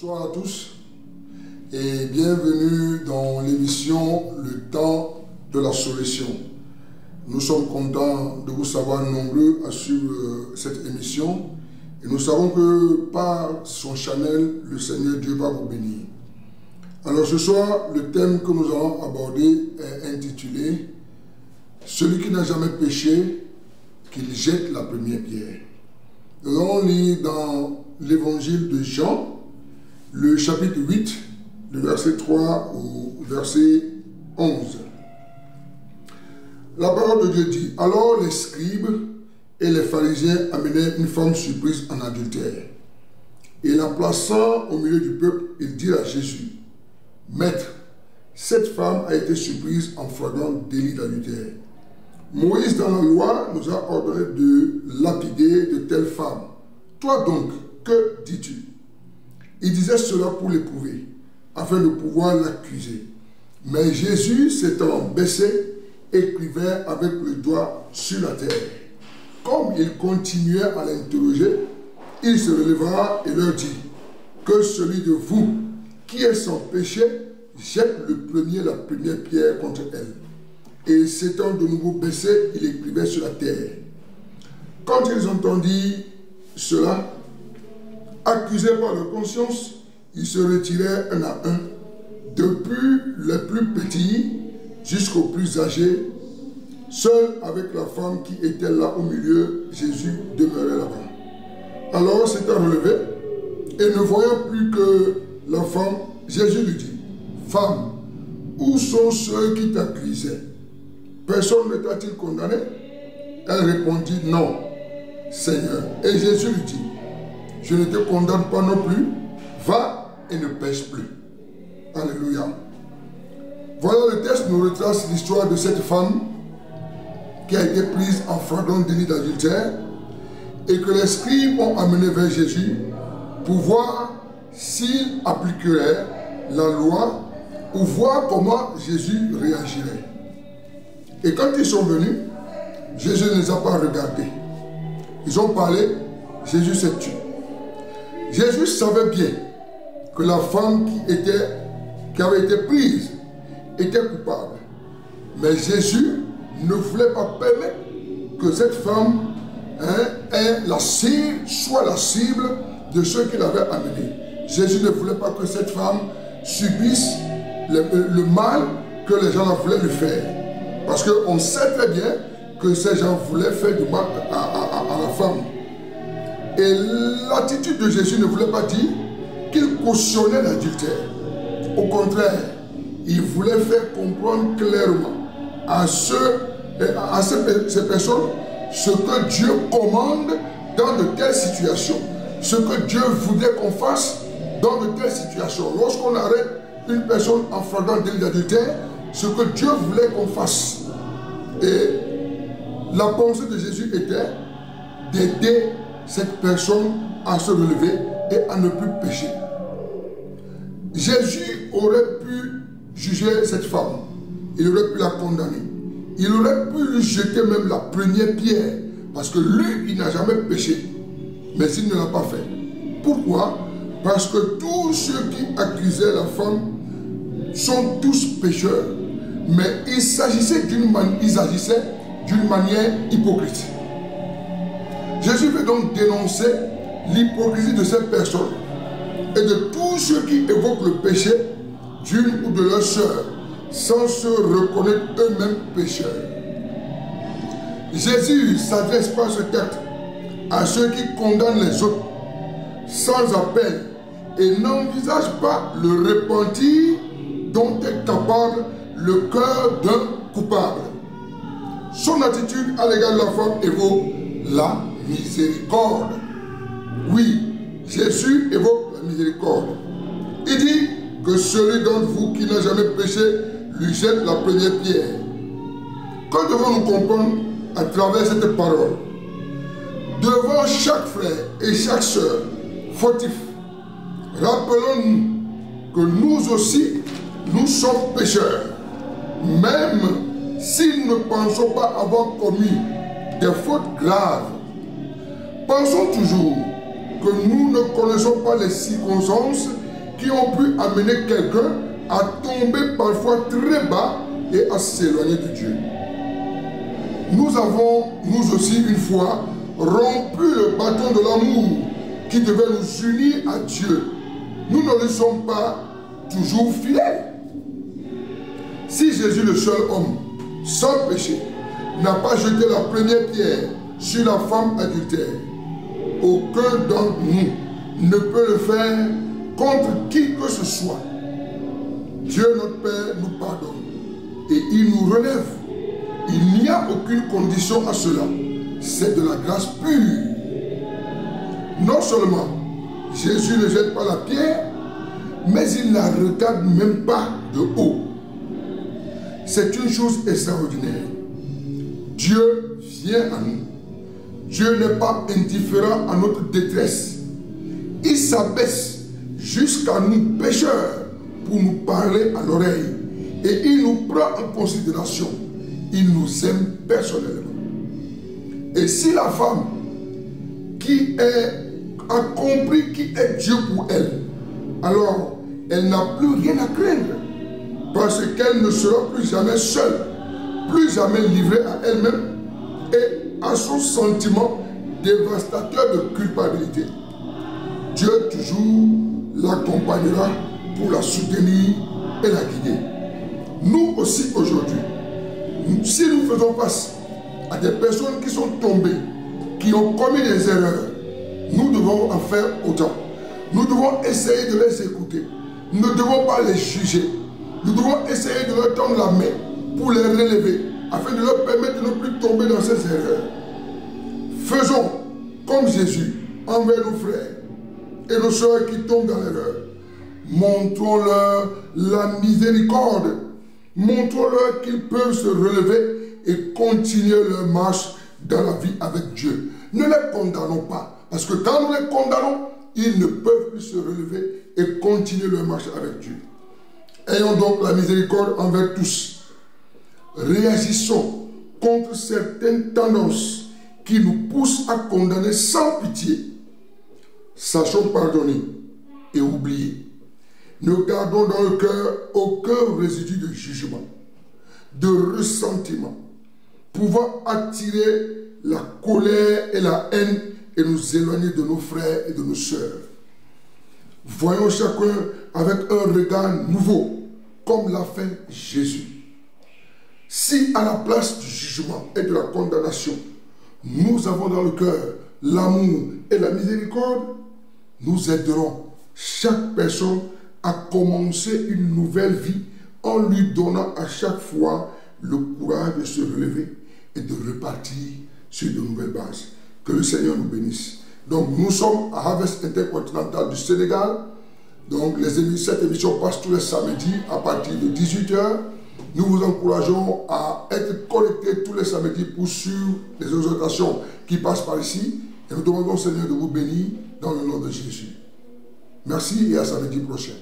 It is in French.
Bonsoir à tous et bienvenue dans l'émission Le temps de la solution. Nous sommes contents de vous savoir nombreux à suivre cette émission et nous savons que par son channel, le Seigneur Dieu va vous bénir. Alors ce soir, le thème que nous allons aborder est intitulé « Celui qui n'a jamais péché, qu'il jette la première pierre ». Nous allons lire dans l'évangile de Jean, le chapitre 8, le verset 3 au verset 11. La parole de Dieu dit: alors les scribes et les pharisiens amenèrent une femme surprise en adultère. Et la plaçant au milieu du peuple, ils dirent à Jésus: Maître, cette femme a été surprise en flagrant délit d'adultère. Moïse dans la loi nous a ordonné de lapider de telles femmes. Toi donc, que dis-tu? Il disait cela pour l'éprouver, afin de pouvoir l'accuser. Mais Jésus, s'étant baissé, écrivait avec le doigt sur la terre. Comme il continuait à l'interroger, il se releva et leur dit: que celui de vous qui est sans péché jette le premier la première pierre contre elle. Et s'étant de nouveau baissé, il écrivait sur la terre. Quand ils entendirent cela, accusés par leur conscience, ils se retirèrent un à un, depuis les plus petits jusqu'aux plus âgés. Seul avec la femme qui était là au milieu, Jésus demeurait là-bas. Alors s'étant relevé, et ne voyant plus que la femme, Jésus lui dit: Femme, où sont ceux qui t'accusaient? Personne ne t'a-t-il condamné? Elle répondit: Non, Seigneur. Et Jésus lui dit: je ne te condamne pas non plus, va et ne pêche plus. Alléluia. Voilà, le texte nous retrace l'histoire de cette femme qui a été prise en flagrant délit d'adultère et que les scribes ont amené vers Jésus pour voir s'il appliquerait la loi ou voir comment Jésus réagirait. Et quand ils sont venus, Jésus ne les a pas regardés. Ils ont parlé, Jésus s'est tué. Jésus savait bien que la femme qui avait été prise était coupable. Mais Jésus ne voulait pas permettre que cette femme soit la cible de ceux qu'il avait amenés. Jésus ne voulait pas que cette femme subisse le mal que les gens voulaient lui faire. Parce qu'on sait très bien que ces gens voulaient faire du mal à la femme. Et l'attitude de Jésus ne voulait pas dire qu'il cautionnait l'adultère. Au contraire, il voulait faire comprendre clairement à ces personnes ce que Dieu commande dans de telles situations. Ce que Dieu voudrait qu'on fasse dans de telles situations. Lorsqu'on arrête une personne en flagrant délit d'adultère, ce que Dieu voulait qu'on fasse. Et la pensée de Jésus était d'aider cette personne à se relever et à ne plus pécher. Jésus aurait pu juger cette femme. Il aurait pu la condamner. Il aurait pu lui jeter même la première pierre. Parce que lui, il n'a jamais péché. Mais il ne l'a pas fait. Pourquoi? Parce que tous ceux qui accusaient la femme sont tous pécheurs. Mais ils agissaient d'une manière hypocrite. Jésus veut donc dénoncer l'hypocrisie de cette personne et de tous ceux qui évoquent le péché d'une ou de leur sœur sans se reconnaître eux-mêmes pécheurs. Jésus s'adresse par ce texte à ceux qui condamnent les autres sans appel et n'envisagent pas le repentir dont est capable le cœur d'un coupable. Son attitude à l'égard de la femme évoque la miséricorde. Oui, Jésus évoque la miséricorde. Il dit que celui d'entre vous qui n'a jamais péché lui jette la première pierre. Que devons-nous comprendre à travers cette parole? Devant chaque frère et chaque sœur fautif, rappelons-nous que nous aussi, nous sommes pécheurs. Même si nous ne pensons pas avoir commis des fautes graves, pensons toujours que nous ne connaissons pas les circonstances qui ont pu amener quelqu'un à tomber parfois très bas et à s'éloigner de Dieu. Nous avons, nous aussi, une fois, rompu le bâton de l'amour qui devait nous unir à Dieu. Nous ne lui sommes pas toujours fidèles. Si Jésus, le seul homme, sans péché, n'a pas jeté la première pierre sur la femme adultère, aucun d'entre nous ne peut le faire contre qui que ce soit. Dieu notre Père nous pardonne et il nous relève. Il n'y a aucune condition à cela. C'est de la grâce pure. Non seulement Jésus ne jette pas la pierre, mais il ne la regarde même pas de haut. C'est une chose extraordinaire. Dieu vient à nous. Dieu n'est pas indifférent à notre détresse. Il s'abaisse jusqu'à nous pécheurs pour nous parler à l'oreille. Et il nous prend en considération. Il nous aime personnellement. Et si la femme a compris qui est Dieu pour elle, alors elle n'a plus rien à craindre. Parce qu'elle ne sera plus jamais seule, plus jamais livrée à elle-même et à son sentiment dévastateur de culpabilité. Dieu toujours l'accompagnera pour la soutenir et la guider. Nous aussi aujourd'hui, si nous faisons face à des personnes qui sont tombées, qui ont commis des erreurs, nous devons en faire autant. Nous devons essayer de les écouter. Nous ne devons pas les juger. Nous devons essayer de leur tendre la main pour les relever, afin de leur permettre de ne plus tomber dans ces erreurs. Faisons comme Jésus envers nos frères et nos soeurs qui tombent dans l'erreur. Montrons-leur la miséricorde. Montrons-leur qu'ils peuvent se relever et continuer leur marche dans la vie avec Dieu. Ne les condamnons pas, parce que quand nous les condamnons, ils ne peuvent plus se relever et continuer leur marche avec Dieu. Ayons donc la miséricorde envers tous. Réagissons contre certaines tendances qui nous poussent à condamner sans pitié. Sachons pardonner et oublier. Ne gardons dans le cœur aucun résidu de jugement, de ressentiment, pouvant attirer la colère et la haine et nous éloigner de nos frères et de nos sœurs. Voyons chacun avec un regard nouveau, comme l'a fait Jésus. Si à la place du jugement et de la condamnation, nous avons dans le cœur l'amour et la miséricorde, nous aiderons chaque personne à commencer une nouvelle vie en lui donnant à chaque fois le courage de se relever et de repartir sur de nouvelles bases. Que le Seigneur nous bénisse. Donc nous sommes à Harvest Intercontinental du Sénégal. Donc cette émission passe tous les samedis à partir de 18 h. Nous vous encourageons à être connectés tous les samedis pour suivre les exhortations qui passent par ici. Et nous demandons au Seigneur de vous bénir dans le nom de Jésus. Merci et à samedi prochain.